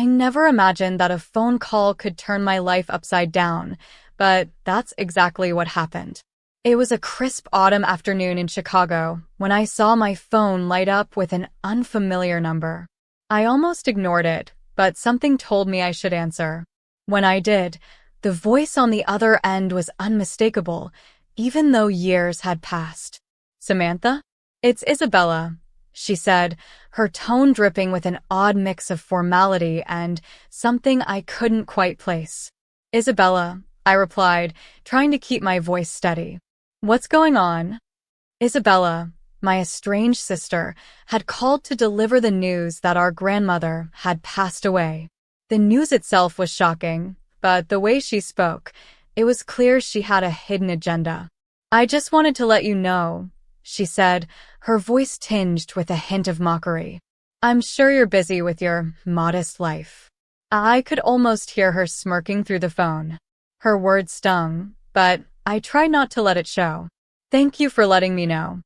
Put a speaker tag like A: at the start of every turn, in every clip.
A: I never imagined that a phone call could turn my life upside down, but that's exactly what happened. It was a crisp autumn afternoon in Chicago when I saw my phone light up with an unfamiliar number. I almost ignored it, but something told me I should answer. When I did, the voice on the other end was unmistakable, even though years had passed. "Samantha? It's Isabella," she said, her tone dripping with an odd mix of formality and something I couldn't quite place. "Isabella," I replied, trying to keep my voice steady. "What's going on?" Isabella, my estranged sister, had called to deliver the news that our grandmother had passed away. The news itself was shocking, but the way she spoke, it was clear she had a hidden agenda. "I just wanted to let you know," she said, her voice tinged with a hint of mockery. "I'm sure you're busy with your modest life." I could almost hear her smirking through the phone. Her words stung, but I tried not to let it show. "Thank you for letting me know.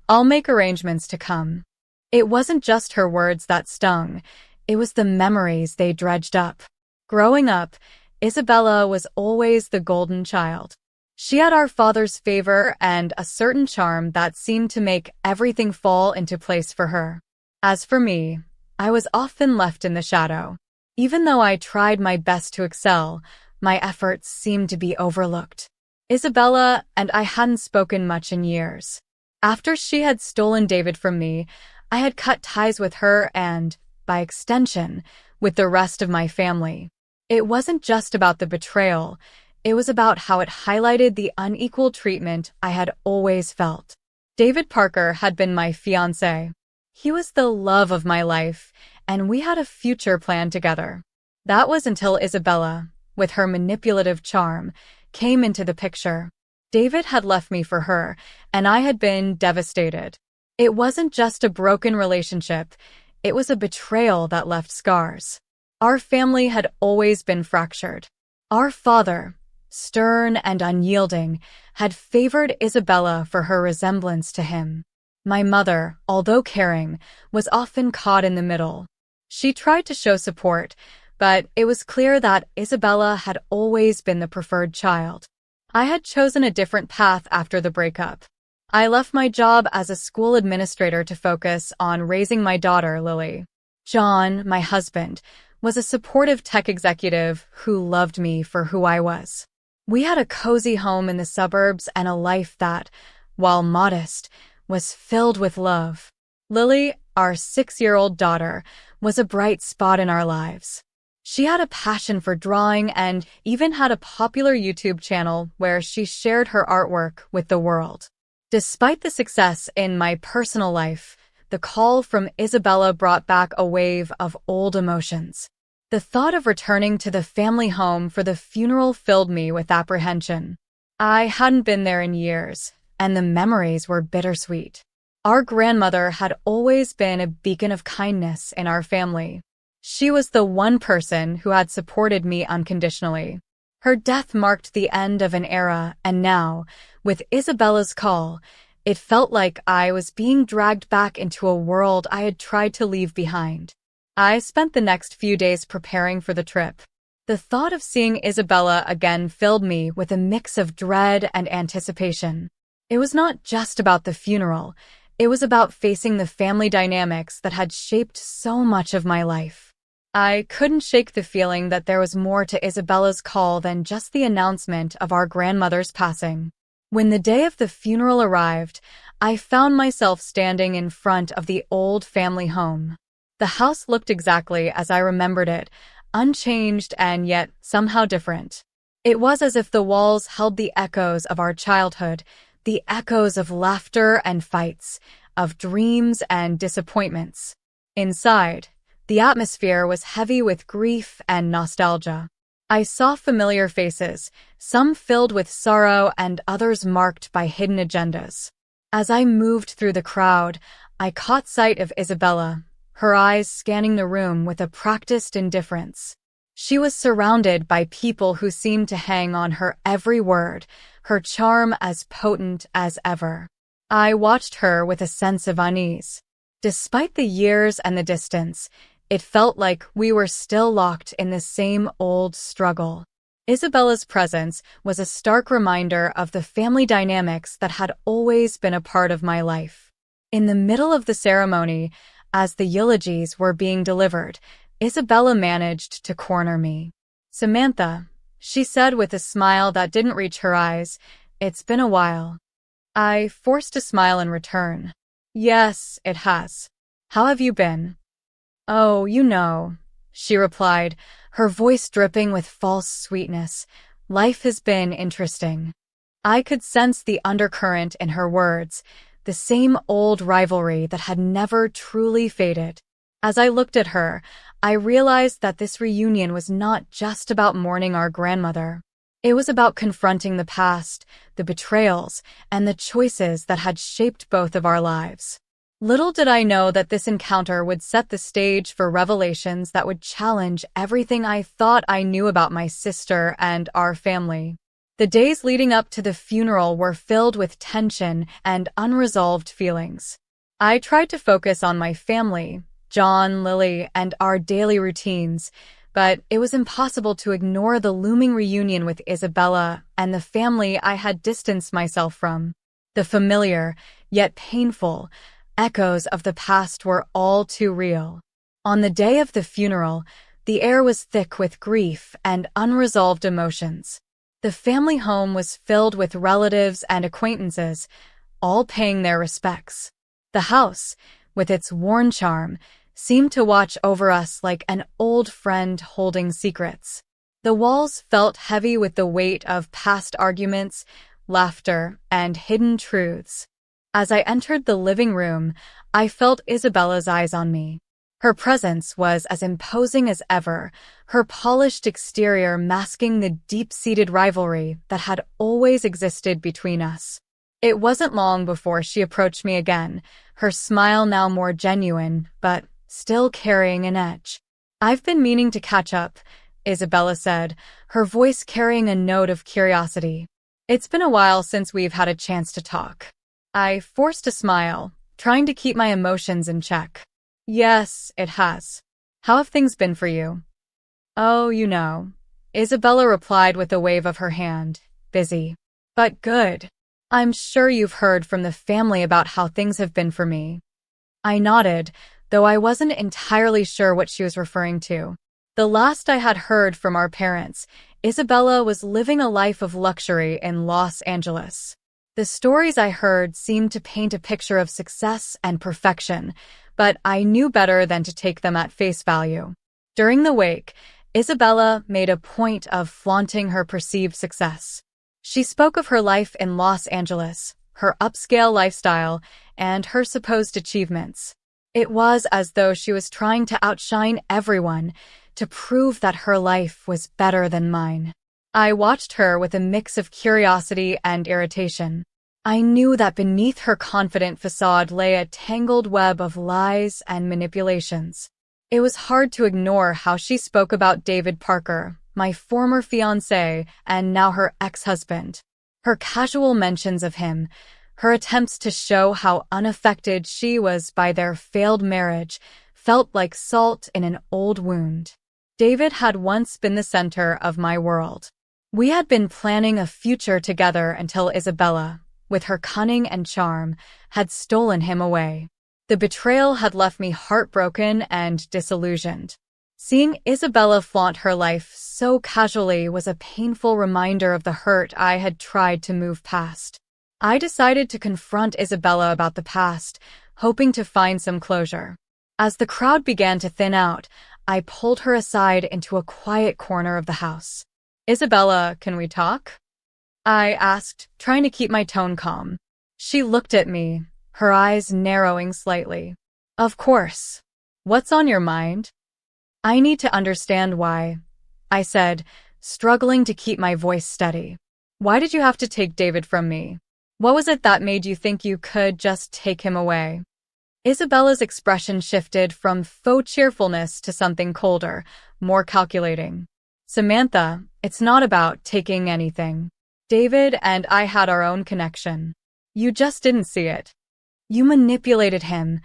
A: I'll make arrangements to come." It wasn't just her words that stung, it was the memories they dredged up. Growing up, Isabella was always the golden child. She had our father's favor and a certain charm that seemed to make everything fall into place for her. As for me, I was often left in the shadow. Even though I tried my best to excel, my efforts seemed to be overlooked. Isabella and I hadn't spoken much in years. After she had stolen David from me, I had cut ties with her and, by extension, with the rest of my family. It wasn't just about the betrayal, it was about how it highlighted the unequal treatment I had always felt. David Parker had been my fiancé. He was the love of my life, and we had a future planned together. That was until Isabella, with her manipulative charm, came into the picture. David had left me for her, and I had been devastated. It wasn't just a broken relationship, it was a betrayal that left scars. Our family had always been fractured. Our father, stern and unyielding, had favored Isabella for her resemblance to him. My mother, although caring, was often caught in the middle. She tried to show support, but it was clear that Isabella had always been the preferred child. I had chosen a different path after the breakup. I left my job as a school administrator to focus on raising my daughter, Lily. John, my husband, was a supportive tech executive who loved me for who I was. We had a cozy home in the suburbs and a life that, while modest, was filled with love. Lily, our 6-year-old daughter, was a bright spot in our lives. She had a passion for drawing and even had a popular YouTube channel where she shared her artwork with the world. Despite the success in my personal life, the call from Isabella brought back a wave of old emotions. The thought of returning to the family home for the funeral filled me with apprehension. I hadn't been there in years, and the memories were bittersweet. Our grandmother had always been a beacon of kindness in our family. She was the one person who had supported me unconditionally. Her death marked the end of an era, and now, with Isabella's call, it felt like I was being dragged back into a world I had tried to leave behind. I spent the next few days preparing for the trip. The thought of seeing Isabella again filled me with a mix of dread and anticipation. It was not just about the funeral, it was about facing the family dynamics that had shaped so much of my life. I couldn't shake the feeling that there was more to Isabella's call than just the announcement of our grandmother's passing. When the day of the funeral arrived, I found myself standing in front of the old family home. The house looked exactly as I remembered it, unchanged and yet somehow different. It was as if the walls held the echoes of our childhood, the echoes of laughter and fights, of dreams and disappointments. Inside, the atmosphere was heavy with grief and nostalgia. I saw familiar faces, some filled with sorrow and others marked by hidden agendas. As I moved through the crowd, I caught sight of Isabella, her eyes scanning the room with a practiced indifference. She was surrounded by people who seemed to hang on her every word, her charm as potent as ever. I watched her with a sense of unease. Despite the years and the distance, It felt like we were still locked in the same old struggle. Isabella's presence was a stark reminder of the family dynamics that had always been a part of my life. In the middle of the ceremony, as the eulogies were being delivered, Isabella managed to corner me. "Samantha," she said with a smile that didn't reach her eyes, "it's been a while." I forced a smile in return. "Yes, it has. How have you been?" "Oh, you know," she replied, her voice dripping with false sweetness. "Life has been interesting." I could sense the undercurrent in her words, the same old rivalry that had never truly faded. As I looked at her, I realized that this reunion was not just about mourning our grandmother. It was about confronting the past, the betrayals, and the choices that had shaped both of our lives. Little did I know that this encounter would set the stage for revelations that would challenge everything I thought I knew about my sister and our family. The days leading up to the funeral were filled with tension and unresolved feelings. I tried to focus on my family, John, Lily, and our daily routines, but it was impossible to ignore the looming reunion with Isabella and the family I had distanced myself from. The familiar, yet painful, echoes of the past were all too real. On the day of the funeral, the air was thick with grief and unresolved emotions. The family home was filled with relatives and acquaintances, all paying their respects. The house, with its worn charm, seemed to watch over us like an old friend holding secrets. The walls felt heavy with the weight of past arguments, laughter, and hidden truths. As I entered the living room, I felt Isabella's eyes on me. Her presence was as imposing as ever, her polished exterior masking the deep-seated rivalry that had always existed between us. It wasn't long before she approached me again, her smile now more genuine, but still carrying an edge. "I've been meaning to catch up," Isabella said, her voice carrying a note of curiosity. "It's been a while since we've had a chance to talk." I forced a smile, trying to keep my emotions in check. "Yes, it has. How have things been for you?" "Oh, you know," Isabella replied with a wave of her hand. "Busy. But good. I'm sure you've heard from the family about how things have been for me." I nodded, though I wasn't entirely sure what she was referring to. The last I had heard from our parents, Isabella was living a life of luxury in Los Angeles. The stories I heard seemed to paint a picture of success and perfection, but I knew better than to take them at face value. During the wake, Isabella made a point of flaunting her perceived success. She spoke of her life in Los Angeles, her upscale lifestyle, and her supposed achievements. It was as though she was trying to outshine everyone, to prove that her life was better than mine. I watched her with a mix of curiosity and irritation. I knew that beneath her confident facade lay a tangled web of lies and manipulations. It was hard to ignore how she spoke about David Parker, my former fiancé and now her ex-husband. Her casual mentions of him, her attempts to show how unaffected she was by their failed marriage, felt like salt in an old wound. David had once been the center of my world. We had been planning a future together until Isabella, with her cunning and charm, had stolen him away. The betrayal had left me heartbroken and disillusioned. Seeing Isabella flaunt her life so casually was a painful reminder of the hurt I had tried to move past. I decided to confront Isabella about the past, hoping to find some closure. As the crowd began to thin out, I pulled her aside into a quiet corner of the house. "Isabella, can we talk?" I asked, trying to keep my tone calm. She looked at me, her eyes narrowing slightly. "Of course. What's on your mind?" "I need to understand why," I said, struggling to keep my voice steady. "Why did you have to take David from me? What was it that made you think you could just take him away?" Isabella's expression shifted from faux cheerfulness to something colder, more calculating. "Samantha, it's not about taking anything. David and I had our own connection. You just didn't see it. You manipulated him,"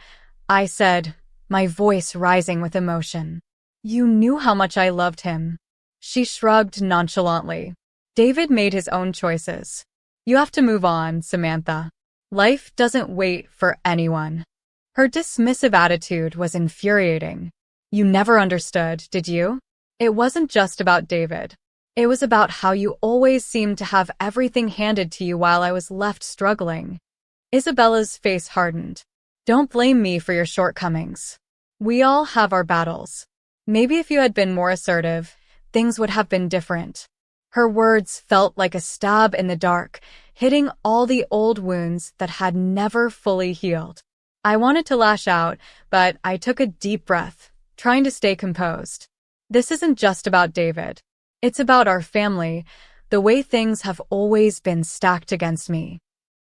A: I said, my voice rising with emotion. "You knew how much I loved him." She shrugged nonchalantly. "David made his own choices. You have to move on, Samantha. Life doesn't wait for anyone." Her dismissive attitude was infuriating. "You never understood, did you? It wasn't just about David. It was about how you always seemed to have everything handed to you while I was left struggling." Isabella's face hardened. "Don't blame me for your shortcomings. We all have our battles. Maybe if you had been more assertive, things would have been different." Her words felt like a stab in the dark, hitting all the old wounds that had never fully healed. I wanted to lash out, but I took a deep breath, trying to stay composed. This isn't just about David. It's about our family, the way things have always been stacked against me.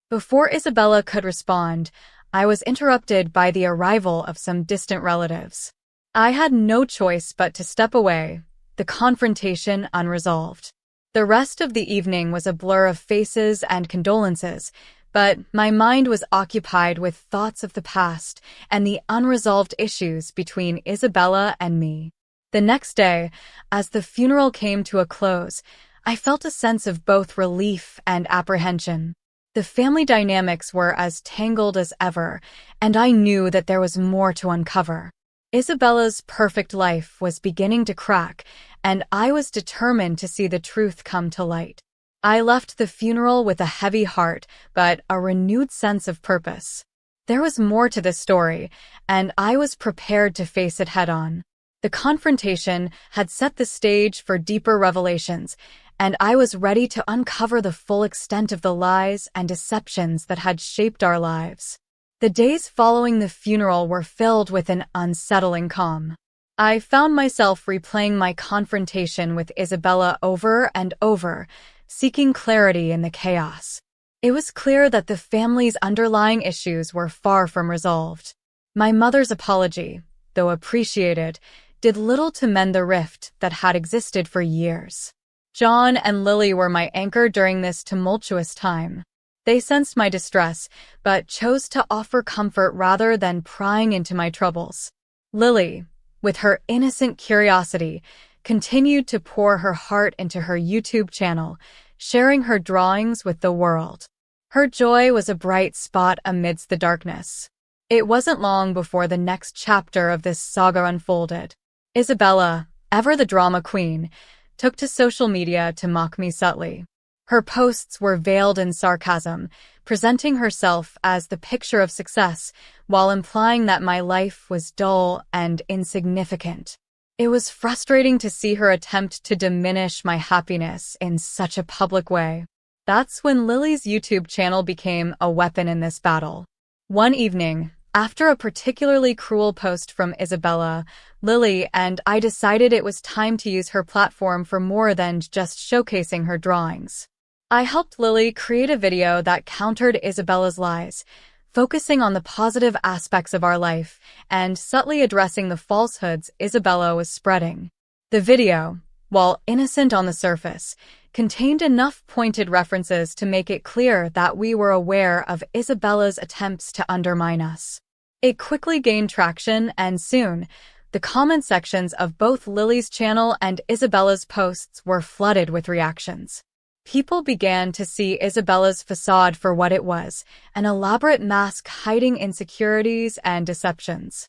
A: Before Isabella could respond, I was interrupted by the arrival of some distant relatives. I had no choice but to step away, the confrontation unresolved. The rest of the evening was a blur of faces and condolences, but my mind was occupied with thoughts of the past and the unresolved issues between Isabella and me. The next day, as the funeral came to a close, I felt a sense of both relief and apprehension. The family dynamics were as tangled as ever, and I knew that there was more to uncover. Isabella's perfect life was beginning to crack, and I was determined to see the truth come to light. I left the funeral with a heavy heart, but a renewed sense of purpose. There was more to this story, and I was prepared to face it head-on. The confrontation had set the stage for deeper revelations, and I was ready to uncover the full extent of the lies and deceptions that had shaped our lives. The days following the funeral were filled with an unsettling calm. I found myself replaying my confrontation with Isabella over and over, seeking clarity in the chaos. It was clear that the family's underlying issues were far from resolved. My mother's apology, though appreciated, did little to mend the rift that had existed for years. John and Lily were my anchor during this tumultuous time. They sensed my distress, but chose to offer comfort rather than prying into my troubles. Lily, with her innocent curiosity, continued to pour her heart into her YouTube channel, sharing her drawings with the world. Her joy was a bright spot amidst the darkness. It wasn't long before the next chapter of this saga unfolded. Isabella, ever the drama queen, took to social media to mock me subtly. Her posts were veiled in sarcasm, presenting herself as the picture of success, while implying that my life was dull and insignificant. It was frustrating to see her attempt to diminish my happiness in such a public way. That's when Lily's YouTube channel became a weapon in this battle. One evening, after a particularly cruel post from Isabella, Lily and I decided it was time to use her platform for more than just showcasing her drawings. I helped Lily create a video that countered Isabella's lies, focusing on the positive aspects of our life and subtly addressing the falsehoods Isabella was spreading. The video, while innocent on the surface, contained enough pointed references to make it clear that we were aware of Isabella's attempts to undermine us. It quickly gained traction, and soon, the comment sections of both Lily's channel and Isabella's posts were flooded with reactions. People began to see Isabella's facade for what it was, an elaborate mask hiding insecurities and deceptions.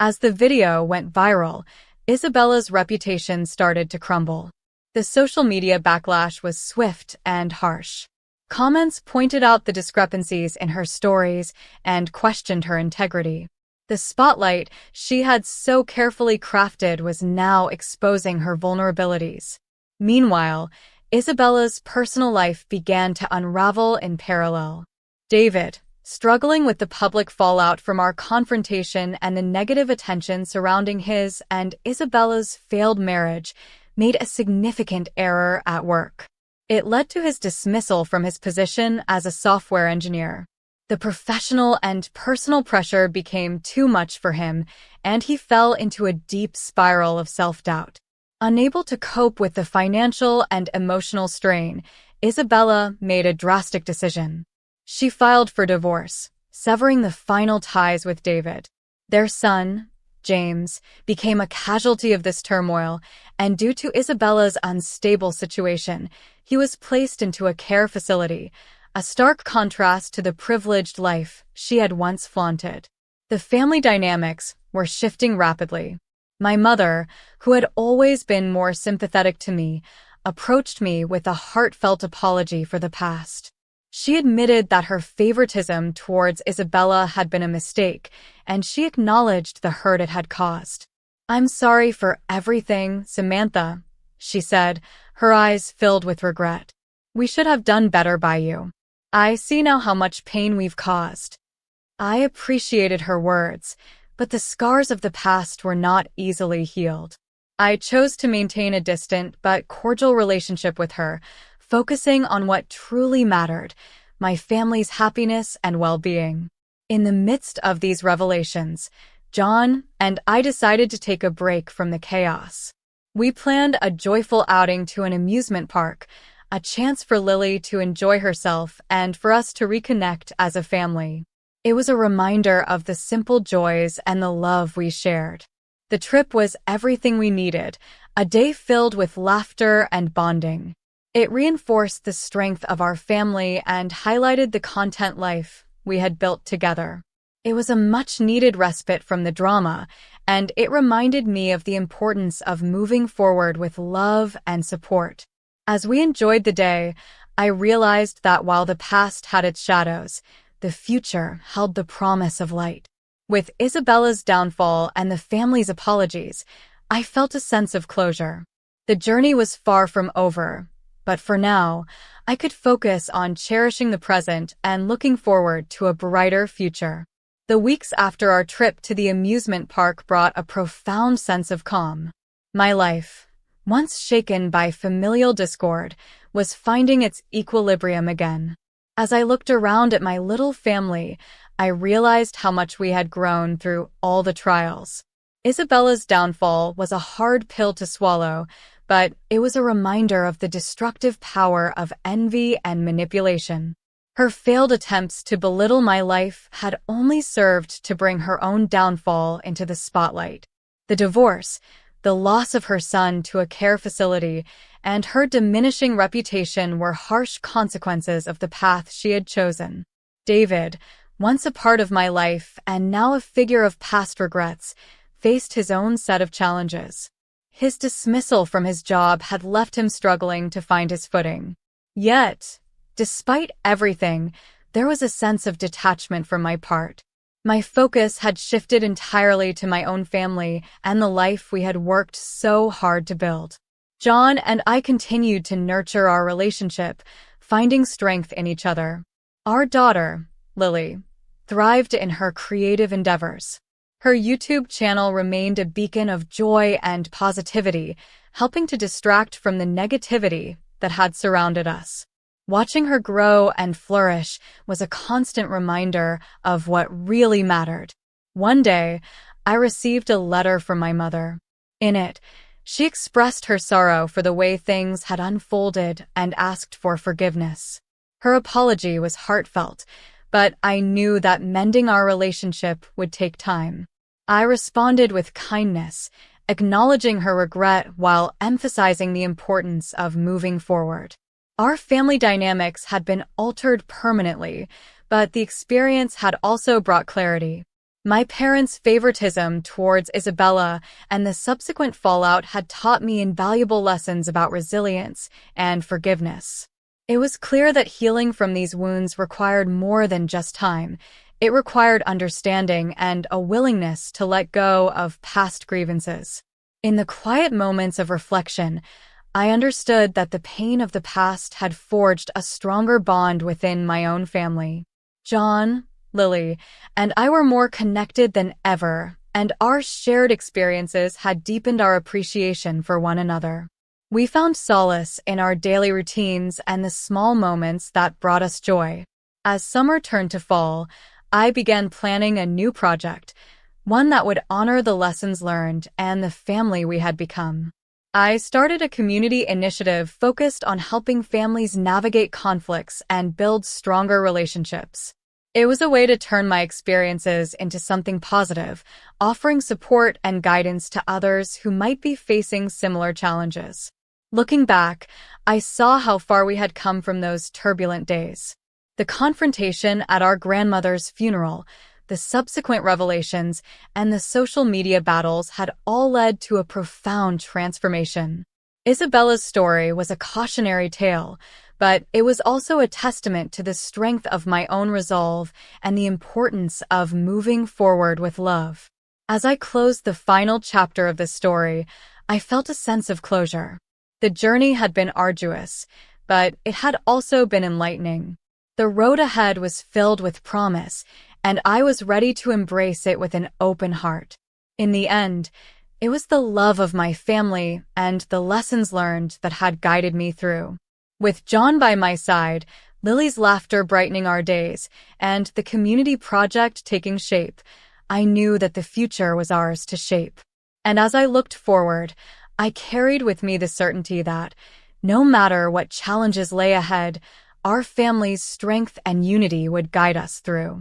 A: As the video went viral, Isabella's reputation started to crumble. The social media backlash was swift and harsh. Comments pointed out the discrepancies in her stories and questioned her integrity. The spotlight she had so carefully crafted was now exposing her vulnerabilities. Meanwhile, Isabella's personal life began to unravel in parallel. David, struggling with the public fallout from our confrontation and the negative attention surrounding his and Isabella's failed marriage, made a significant error at work. It led to his dismissal from his position as a software engineer. The professional and personal pressure became too much for him, and he fell into a deep spiral of self-doubt. Unable to cope with the financial and emotional strain, Isabella made a drastic decision. She filed for divorce, severing the final ties with David. Their son, James, became a casualty of this turmoil, and due to Isabella's unstable situation, he was placed into a care facility, a stark contrast to the privileged life she had once flaunted. The family dynamics were shifting rapidly. My mother, who had always been more sympathetic to me, approached me with a heartfelt apology for the past. She admitted that her favoritism towards Isabella had been a mistake, and she acknowledged the hurt it had caused. "I'm sorry for everything, Samantha," she said, her eyes filled with regret. "We should have done better by you. I see now how much pain we've caused." I appreciated her words, but the scars of the past were not easily healed. I chose to maintain a distant but cordial relationship with her, focusing on what truly mattered, my family's happiness and well-being. In the midst of these revelations, John and I decided to take a break from the chaos. We planned a joyful outing to an amusement park, a chance for Lily to enjoy herself and for us to reconnect as a family. It was a reminder of the simple joys and the love we shared. The trip was everything we needed, a day filled with laughter and bonding. It reinforced the strength of our family and highlighted the content life we had built together. It was a much-needed respite from the drama, and it reminded me of the importance of moving forward with love and support. As we enjoyed the day, I realized that while the past had its shadows, the future held the promise of light. With Isabella's downfall and the family's apologies, I felt a sense of closure. The journey was far from over, but for now, I could focus on cherishing the present and looking forward to a brighter future. The weeks after our trip to the amusement park brought a profound sense of calm. My life, once shaken by familial discord, was finding its equilibrium again. As I looked around at my little family, I realized how much we had grown through all the trials. Isabella's downfall was a hard pill to swallow, but it was a reminder of the destructive power of envy and manipulation. Her failed attempts to belittle my life had only served to bring her own downfall into the spotlight. The divorce, the loss of her son to a care facility, and her diminishing reputation were harsh consequences of the path she had chosen. David, once a part of my life and now a figure of past regrets, faced his own set of challenges. His dismissal from his job had left him struggling to find his footing. Yet, despite everything, there was a sense of detachment from my part. My focus had shifted entirely to my own family and the life we had worked so hard to build. John and I continued to nurture our relationship, finding strength in each other. Our daughter, Lily, thrived in her creative endeavors. Her YouTube channel remained a beacon of joy and positivity, helping to distract from the negativity that had surrounded us. Watching her grow and flourish was a constant reminder of what really mattered. One day, I received a letter from my mother. In it, she expressed her sorrow for the way things had unfolded and asked for forgiveness. Her apology was heartfelt, but I knew that mending our relationship would take time. I responded with kindness, acknowledging her regret while emphasizing the importance of moving forward. Our family dynamics had been altered permanently, but the experience had also brought clarity. My parents' favoritism towards Isabella and the subsequent fallout had taught me invaluable lessons about resilience and forgiveness. It was clear that healing from these wounds required more than just time. It required understanding and a willingness to let go of past grievances. In the quiet moments of reflection, I understood that the pain of the past had forged a stronger bond within my own family. John, Lily, and I were more connected than ever, and our shared experiences had deepened our appreciation for one another. We found solace in our daily routines and the small moments that brought us joy. As summer turned to fall, I began planning a new project, one that would honor the lessons learned and the family we had become. I started a community initiative focused on helping families navigate conflicts and build stronger relationships. It was a way to turn my experiences into something positive, offering support and guidance to others who might be facing similar challenges. Looking back, I saw how far we had come from those turbulent days. The confrontation at our grandmother's funeral, the subsequent revelations, and the social media battles had all led to a profound transformation. Isabella's story was a cautionary tale, but it was also a testament to the strength of my own resolve and the importance of moving forward with love. As I closed the final chapter of the story, I felt a sense of closure. The journey had been arduous, but it had also been enlightening. The road ahead was filled with promise, and I was ready to embrace it with an open heart. In the end, it was the love of my family and the lessons learned that had guided me through. With John by my side, Lily's laughter brightening our days, and the community project taking shape, I knew that the future was ours to shape. And as I looked forward, I carried with me the certainty that, no matter what challenges lay ahead, our family's strength and unity would guide us through.